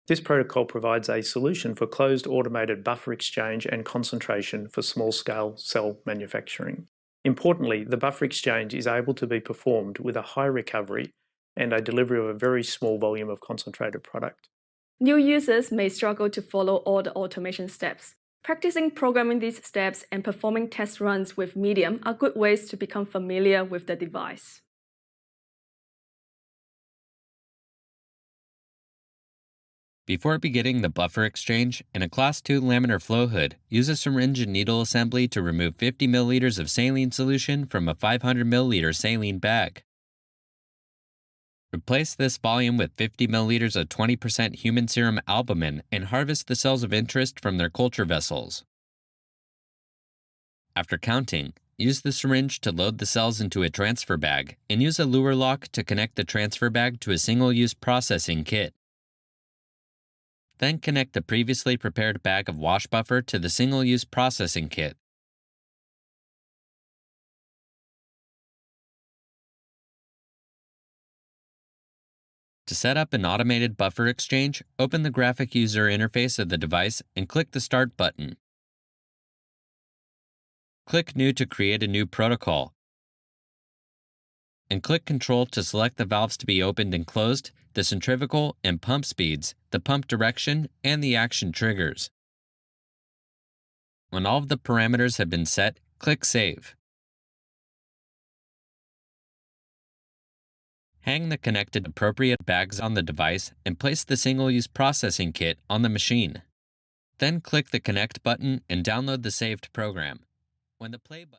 This protocol provides a solution for closed automated buffer exchange and concentration for small-scale cell manufacturing. Importantly, the buffer exchange is able to be performed with a high recovery and a delivery of a very small volume of concentrated product. New users may struggle to follow all the automation steps. Practicing programming these steps and performing test runs with Medium are good ways to become familiar with the device. Before beginning the buffer exchange, in a Class 2 laminar flow hood, use a syringe and needle assembly to remove 50 milliliters of saline solution from a 500 milliliter saline bag. Replace this volume with 50 milliliters of 20% human serum albumin and harvest the cells of interest from their culture vessels. After counting, use the syringe to load the cells into a transfer bag and use a luer lock to connect the transfer bag to a single-use processing kit. Then connect the previously prepared bag of wash buffer to the single-use processing kit. To set up an automated buffer exchange, open the graphic user interface of the device and click the Start button. Click New to create a new protocol, and click Control to select the valves to be opened and closed, the centrifugal and pump speeds, the pump direction, and the action triggers. When all of the parameters have been set, click Save. Hang the connected appropriate bags on the device and place the single-use processing kit on the machine. Then click the Connect button and download the saved program. When the Play button